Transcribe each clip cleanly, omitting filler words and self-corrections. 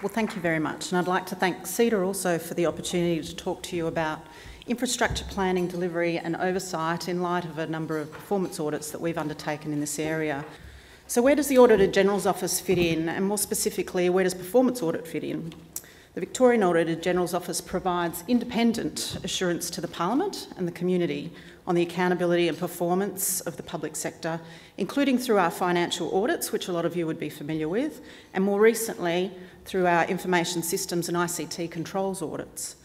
Well, thank you very much. And I'd like to thank CEDA also for the opportunity to talk to you about infrastructure planning, delivery and oversight in light of a number of performance audits that we've undertaken in this area. So where does the Auditor-General's Office fit in, and more specifically, where does performance audit fit in? The Victorian Auditor-General's Office provides independent assurance to the Parliament and the community on the accountability and performance of the public sector, including through our financial audits, which a lot of you would be familiar with, and more recently through our information systems and ICT controls audits.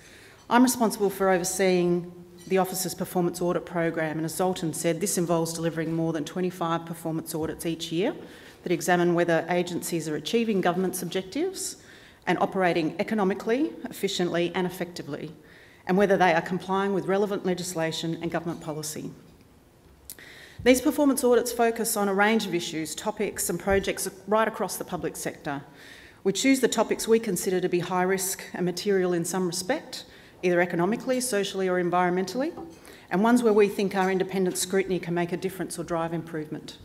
I'm responsible for overseeing the Office's performance audit program, and as Zoltan said, this involves delivering more than 25 performance audits each year that examine whether agencies are achieving government's objectives and operating economically, efficiently and effectively, and whether they are complying with relevant legislation and government policy. These performance audits focus on a range of issues, topics and projects right across the public sector. We choose the topics we consider to be high risk and material in some respect, either economically, socially or environmentally, and ones where we think our independent scrutiny can make a difference or drive improvement.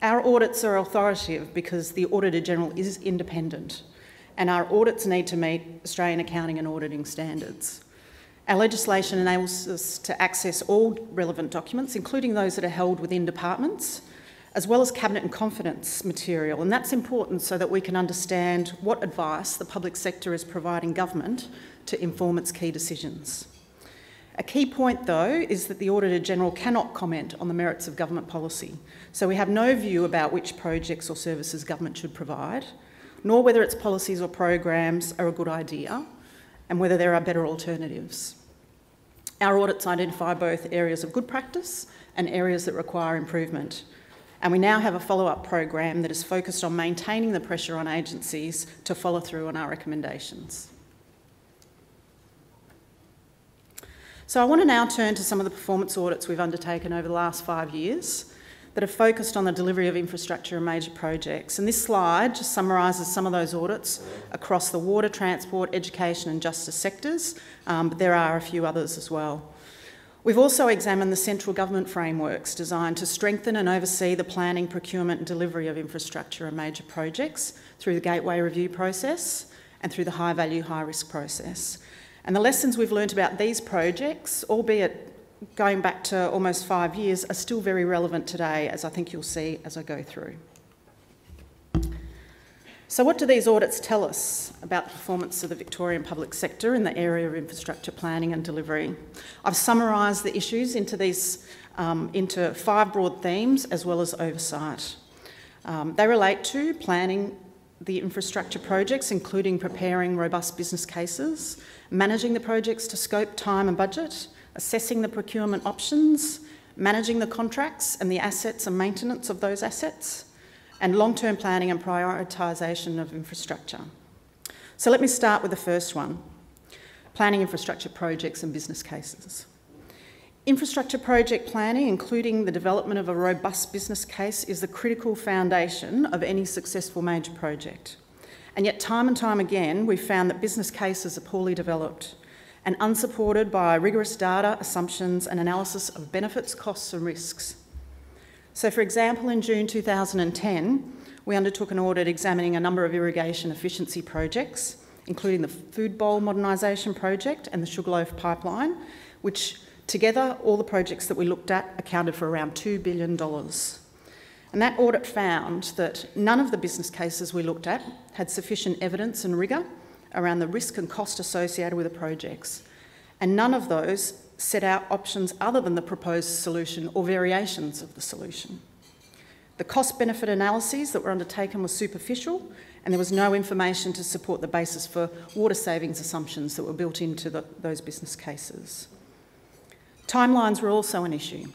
Our audits are authoritative because the Auditor-General is independent, and our audits need to meet Australian accounting and auditing standards. Our legislation enables us to access all relevant documents, including those that are held within departments, as well as cabinet and confidence material, and that's important so that we can understand what advice the public sector is providing government to inform its key decisions. A key point, though, is that the Auditor-General cannot comment on the merits of government policy, so we have no view about which projects or services government should provide, nor whether its policies or programs are a good idea, and whether there are better alternatives. Our audits identify both areas of good practice and areas that require improvement, and we now have a follow-up program that is focused on maintaining the pressure on agencies to follow through on our recommendations. So I want to now turn to some of the performance audits we've undertaken over the last 5 years that have focused on the delivery of infrastructure and major projects. And this slide just summarises some of those audits across the water, transport, education and justice sectors, but there are a few others as well. We've also examined the central government frameworks designed to strengthen and oversee the planning, procurement and delivery of infrastructure and major projects through the gateway review process and through the high value, high risk process. And the lessons we've learnt about these projects, albeit going back to almost 5 years, are still very relevant today, as I think you'll see as I go through. So what do these audits tell us about the performance of the Victorian public sector in the area of infrastructure planning and delivery? I've summarised the issues into 5 broad themes as well as oversight. They relate to planning the infrastructure projects, including preparing robust business cases, managing the projects to scope, time and budget, assessing the procurement options, managing the contracts and the assets and maintenance of those assets, and long-term planning and prioritisation of infrastructure. So let me start with the first one, planning infrastructure projects and business cases. Infrastructure project planning, including the development of a robust business case, is the critical foundation of any successful major project. And yet time and time again, we've found that business cases are poorly developed and unsupported by rigorous data, assumptions and analysis of benefits, costs and risks. So for example, in June 2010, we undertook an audit examining a number of irrigation efficiency projects, including the Food Bowl Modernisation Project and the Sugarloaf Pipeline, which together, all the projects that we looked at accounted for around $2 billion. And that audit found that none of the business cases we looked at had sufficient evidence and rigour around the risk and cost associated with the projects, and none of those set out options other than the proposed solution or variations of the solution. The cost-benefit analyses that were undertaken were superficial, and there was no information to support the basis for water savings assumptions that were built into those business cases. Timelines were also an issue,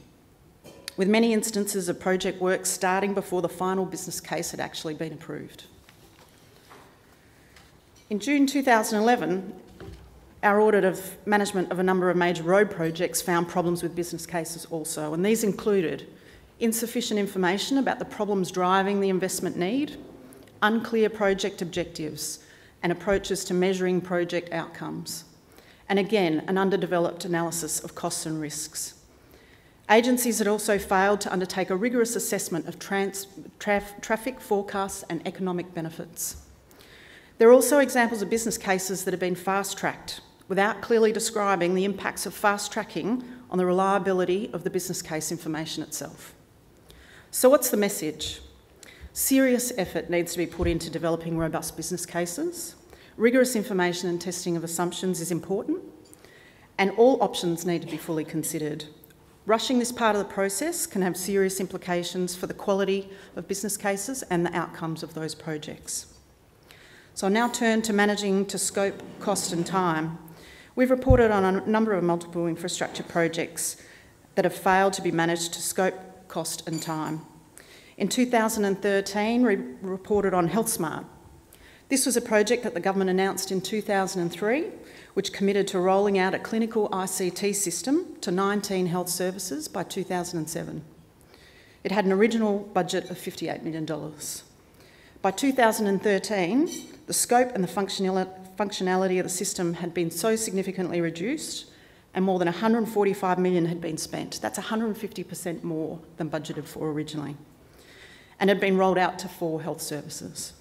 with many instances of project work starting before the final business case had actually been approved. In June 2011, our audit of management of a number of major road projects found problems with business cases also, and these included insufficient information about the problems driving the investment need, unclear project objectives, and approaches to measuring project outcomes. And again, an underdeveloped analysis of costs and risks. Agencies had also failed to undertake a rigorous assessment of traffic forecasts and economic benefits. There are also examples of business cases that have been fast-tracked without clearly describing the impacts of fast-tracking on the reliability of the business case information itself. So what's the message? Serious effort needs to be put into developing robust business cases. Rigorous information and testing of assumptions is important, and all options need to be fully considered. Rushing this part of the process can have serious implications for the quality of business cases and the outcomes of those projects. So I'll now turn to managing to scope, cost and time. We've reported on a number of multiple infrastructure projects that have failed to be managed to scope, cost and time. In 2013, we reported on Healthsmart. This was a project that the government announced in 2003, which committed to rolling out a clinical ICT system to 19 health services by 2007. It had an original budget of $58 million. By 2013, the scope and the functionality of the system had been so significantly reduced and more than $145 million had been spent. That's 150% more than budgeted for originally, and had been rolled out to 4 health services.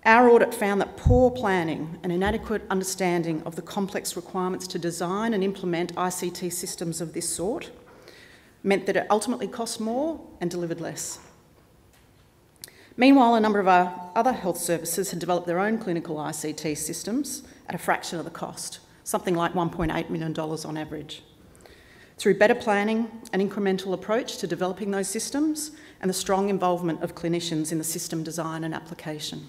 Our audit found that poor planning and inadequate understanding of the complex requirements to design and implement ICT systems of this sort meant that it ultimately cost more and delivered less. Meanwhile, a number of our other health services had developed their own clinical ICT systems at a fraction of the cost, something like $1.8 million on average. Through better planning, an incremental approach to developing those systems, and the strong involvement of clinicians in the system design and application.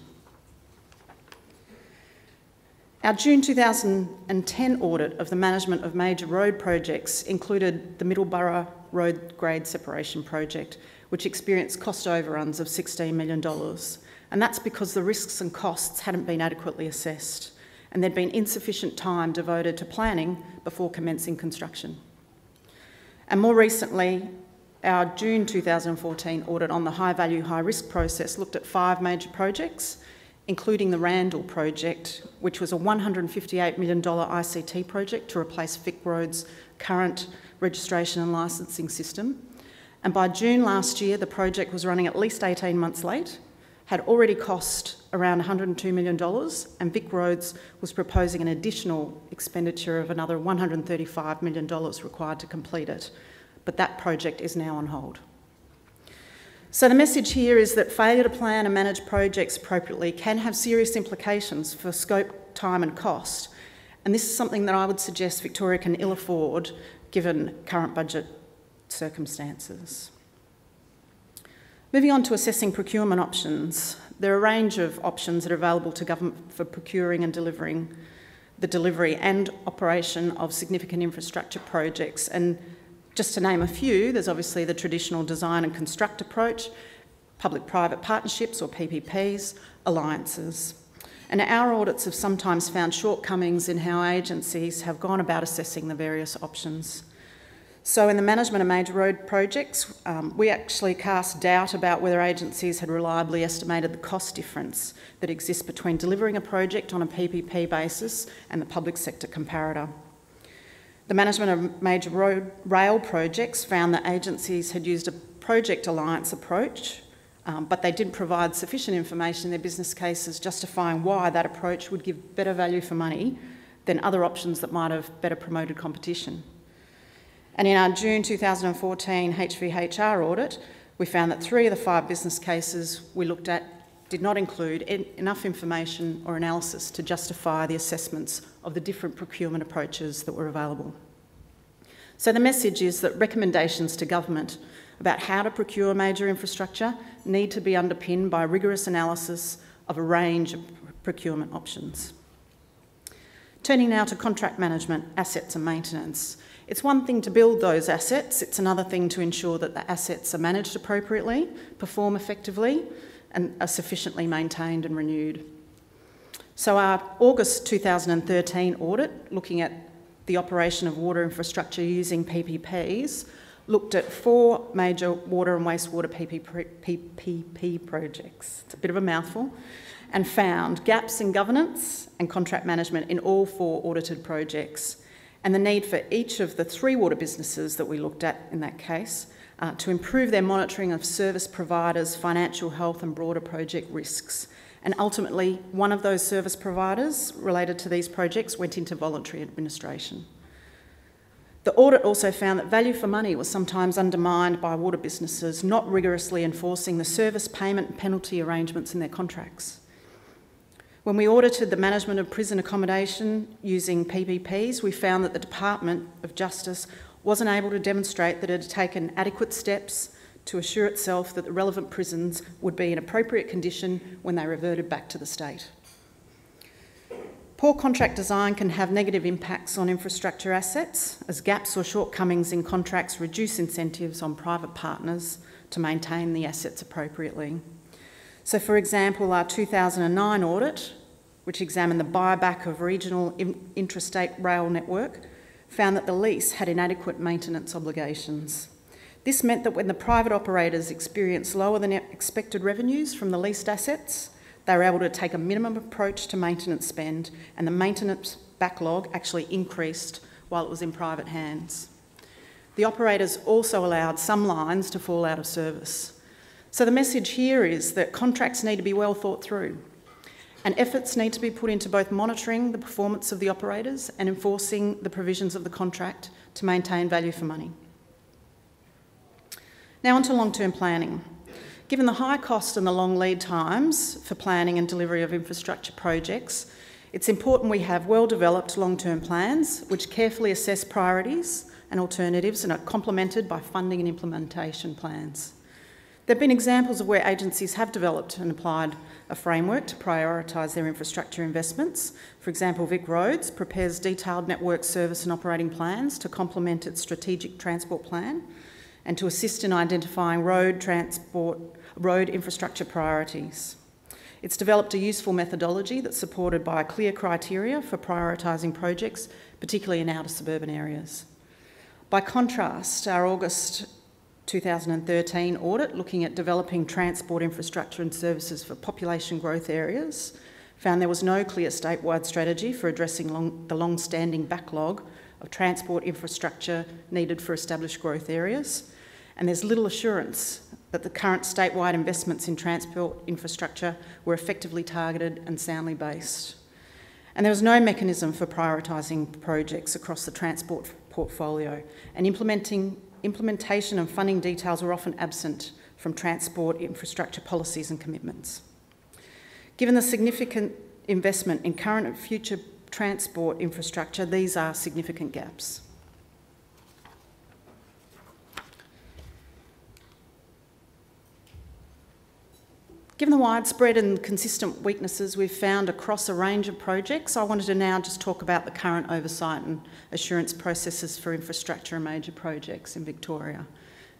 Our June 2010 audit of the management of major road projects included the Middleborough Road Grade Separation Project, which experienced cost overruns of $16 million. And that's because the risks and costs hadn't been adequately assessed, and there'd been insufficient time devoted to planning before commencing construction. And more recently, our June 2014 audit on the high value, high risk process looked at 5 major projects, including the Randall project, which was a $158 million ICT project to replace VicRoad's current registration and licensing system. And by June last year, the project was running at least 18 months late, had already cost around $102 million, and VicRoads was proposing an additional expenditure of another $135 million required to complete it. But that project is now on hold. So the message here is that failure to plan and manage projects appropriately can have serious implications for scope, time and cost. And this is something that I would suggest Victoria can ill afford given current budget circumstances. Moving on to assessing procurement options. There are a range of options that are available to government for procuring and delivering the delivery and operation of significant infrastructure projects. And just to name a few, there's obviously the traditional design and construct approach, public-private partnerships or PPPs, alliances. And our audits have sometimes found shortcomings in how agencies have gone about assessing the various options. So in the management of major road projects, we actually cast doubt about whether agencies had reliably estimated the cost difference that exists between delivering a project on a PPP basis and the public sector comparator. The management of major rail projects found that agencies had used a project alliance approach, but they didn't provide sufficient information in their business cases justifying why that approach would give better value for money than other options that might have better promoted competition. And in our June 2014 HVHR audit, we found that 3 of the 5 business cases we looked at did not include enough information or analysis to justify the assessments of the different procurement approaches that were available. So the message is that recommendations to government about how to procure major infrastructure need to be underpinned by rigorous analysis of a range of procurement options. Turning now to contract management, assets and maintenance. It's one thing to build those assets, it's another thing to ensure that the assets are managed appropriately, perform effectively, and are sufficiently maintained and renewed. So our August 2013 audit, looking at the operation of water infrastructure using PPPs, looked at 4 major water and wastewater PPP projects. It's a bit of a mouthful. And found gaps in governance and contract management in all 4 audited projects, and the need for each of the 3 water businesses that we looked at in that case to improve their monitoring of service providers' financial health and broader project risks, and ultimately one of those service providers related to these projects went into voluntary administration. The audit also found that value for money was sometimes undermined by water businesses not rigorously enforcing the service payment and penalty arrangements in their contracts. When we audited the management of prison accommodation using PPPs, we found that the Department of Justice wasn't able to demonstrate that it had taken adequate steps to assure itself that the relevant prisons would be in appropriate condition when they reverted back to the state. Poor contract design can have negative impacts on infrastructure assets, as gaps or shortcomings in contracts reduce incentives on private partners to maintain the assets appropriately. So, for example, our 2009 audit, which examined the buyback of regional intrastate rail network, found that the lease had inadequate maintenance obligations. This meant that when the private operators experienced lower than expected revenues from the leased assets, they were able to take a minimum approach to maintenance spend, and the maintenance backlog actually increased while it was in private hands. The operators also allowed some lines to fall out of service. So the message here is that contracts need to be well thought through, and efforts need to be put into both monitoring the performance of the operators and enforcing the provisions of the contract to maintain value for money. Now on to long-term planning. Given the high cost and the long lead times for planning and delivery of infrastructure projects, it's important we have well-developed long-term plans which carefully assess priorities and alternatives and are complemented by funding and implementation plans. There have been examples of where agencies have developed and applied a framework to prioritise their infrastructure investments. For example, Vic Roads prepares detailed network service and operating plans to complement its strategic transport plan and to assist in identifying road infrastructure priorities. It's developed a useful methodology that's supported by clear criteria for prioritising projects, particularly in outer suburban areas. By contrast, our August 2013 audit, looking at developing transport infrastructure and services for population growth areas, found there was no clear statewide strategy for addressing the long-standing backlog of transport infrastructure needed for established growth areas, and there's little assurance that the current statewide investments in transport infrastructure were effectively targeted and soundly based. And there was no mechanism for prioritising projects across the transport portfolio, and implementation and funding details were often absent from transport infrastructure policies and commitments. Given the significant investment in current and future transport infrastructure, these are significant gaps. Given the widespread and consistent weaknesses we've found across a range of projects, I wanted to now just talk about the current oversight and assurance processes for infrastructure and major projects in Victoria.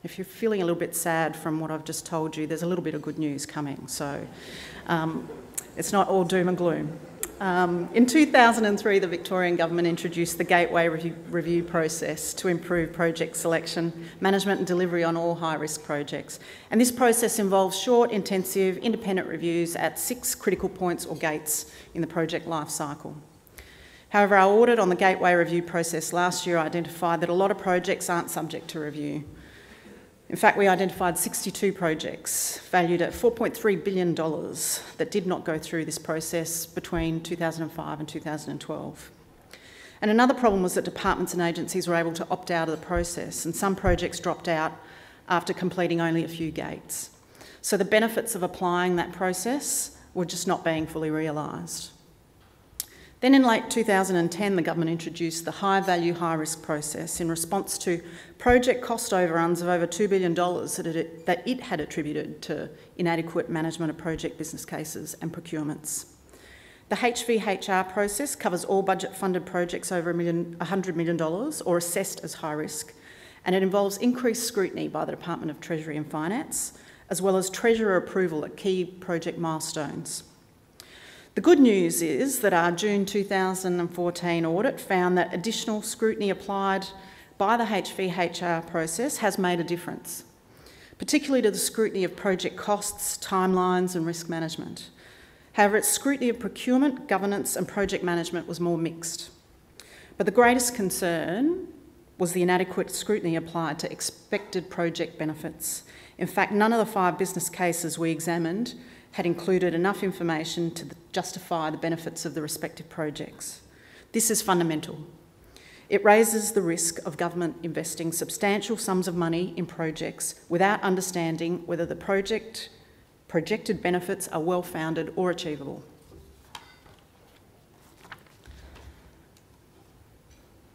If you're feeling a little bit sad from what I've just told you, there's a little bit of good news coming, so it's not all doom and gloom. In 2003, the Victorian Government introduced the Gateway Review process to improve project selection, management and delivery on all high-risk projects. And this process involves short, intensive, independent reviews at 6 critical points or gates in the project life cycle. However, our audit on the Gateway Review process last year identified that a lot of projects aren't subject to review. In fact, we identified 62 projects valued at $4.3 billion that did not go through this process between 2005 and 2012. And another problem was that departments and agencies were able to opt out of the process, and some projects dropped out after completing only a few gates. So the benefits of applying that process were just not being fully realised. Then in late 2010, the government introduced the high value, high risk process in response to project cost overruns of over $2 billion that it had attributed to inadequate management of project business cases and procurements. The HVHR process covers all budget funded projects over $100 million or assessed as high risk, and it involves increased scrutiny by the Department of Treasury and Finance, as well as Treasurer approval at key project milestones. The good news is that our June 2014 audit found that additional scrutiny applied by the HVHR process has made a difference, particularly to the scrutiny of project costs, timelines and risk management. However, its scrutiny of procurement, governance and project management was more mixed. But the greatest concern was the inadequate scrutiny applied to expected project benefits. In fact, none of the 5 business cases we examined had included enough information to justify the benefits of the respective projects. This is fundamental. It raises the risk of government investing substantial sums of money in projects without understanding whether the projected benefits are well-founded or achievable.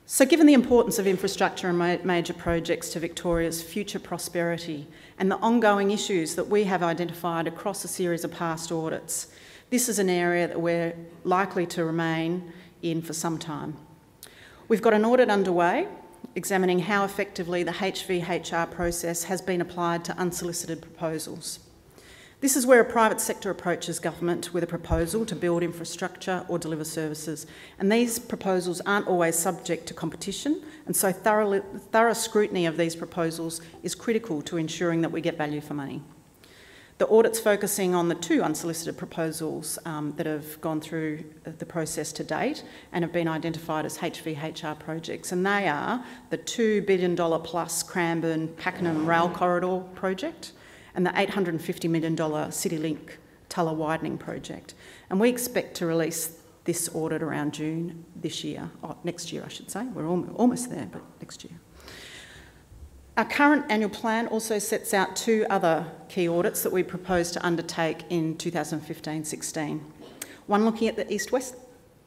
So given the importance of infrastructure and major projects to Victoria's future prosperity and the ongoing issues that we have identified across a series of past audits, this is an area that we're likely to remain in for some time. We've got an audit underway examining how effectively the HVHR process has been applied to unsolicited proposals. This is where a private sector approaches government with a proposal to build infrastructure or deliver services, and these proposals aren't always subject to competition, and so thorough scrutiny of these proposals is critical to ensuring that we get value for money. The audit's focusing on the 2 unsolicited proposals that have gone through the process to date and have been identified as HVHR projects, and they are the $2 billion plus Cranbourne-Pakenham Rail Corridor project and the $850 million CityLink Tulla widening project. And we expect to release this audit around June this year, next year I should say. We're almost there, but next year. Our current annual plan also sets out 2 other key audits that we propose to undertake in 2015-16. One looking at the East-West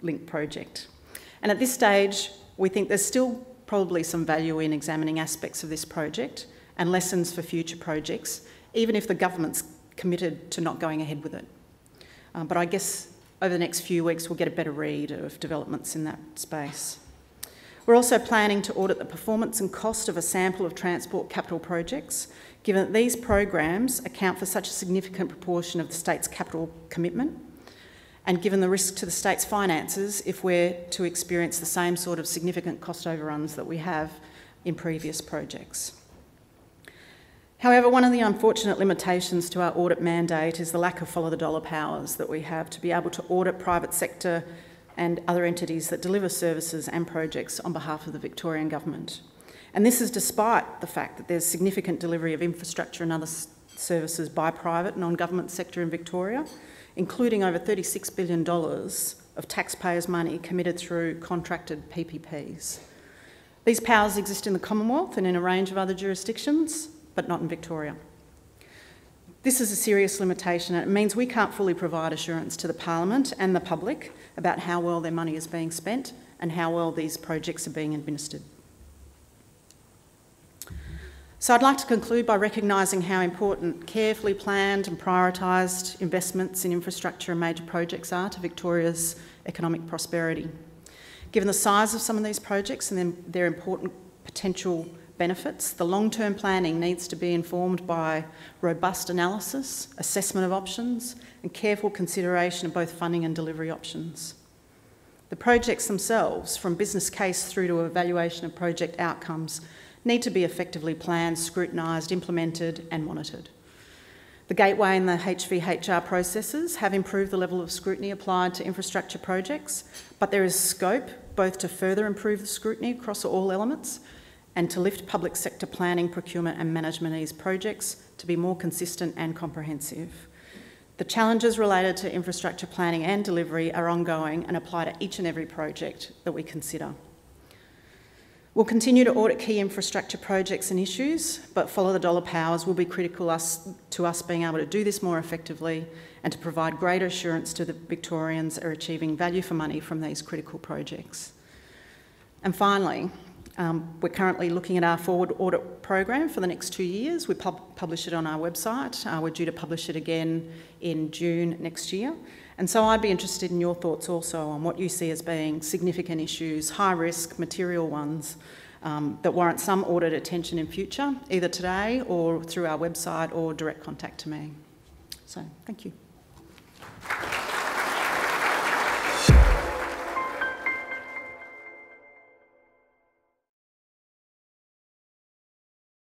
Link project. And at this stage, we think there's still probably some value in examining aspects of this project and lessons for future projects, even if the government's committed to not going ahead with it. But I guess over the next few weeks, we'll get a better read of developments in that space. We're also planning to audit the performance and cost of a sample of transport capital projects, given that these programs account for such a significant proportion of the state's capital commitment, and given the risk to the state's finances if we're to experience the same sort of significant cost overruns that we have in previous projects. However, one of the unfortunate limitations to our audit mandate is the lack of follow-the-dollar powers that we have to be able to audit private sector and other entities that deliver services and projects on behalf of the Victorian Government. And this is despite the fact that there's significant delivery of infrastructure and other services by private non-government sector in Victoria, including over $36 billion of taxpayers' money committed through contracted PPPs. These powers exist in the Commonwealth and in a range of other jurisdictions, but not in Victoria. This is a serious limitation, and it means we can't fully provide assurance to the Parliament and the public about how well their money is being spent and how well these projects are being administered. So I'd like to conclude by recognising how important carefully planned and prioritised investments in infrastructure and major projects are to Victoria's economic prosperity. Given the size of some of these projects and their important potential benefits, the long-term planning needs to be informed by robust analysis, assessment of options, and careful consideration of both funding and delivery options. The projects themselves, from business case through to evaluation of project outcomes, need to be effectively planned, scrutinised, implemented and monitored. The Gateway and the HVHR processes have improved the level of scrutiny applied to infrastructure projects, but there is scope both to further improve the scrutiny across all elements and to lift public sector planning, procurement and management of these projects to be more consistent and comprehensive. The challenges related to infrastructure planning and delivery are ongoing and apply to each and every project that we consider. We'll continue to audit key infrastructure projects and issues, but follow-the-dollar powers will be critical to us being able to do this more effectively and to provide greater assurance to the Victorians are achieving value for money from these critical projects. And finally, we're currently looking at our forward audit program for the next 2 years. We publish it on our website. We're due to publish it again in June next year. And so I'd be interested in your thoughts also on what you see as being significant issues, high risk, material ones, that warrant some audit attention in future, either today or through our website or direct contact to me. So, thank you.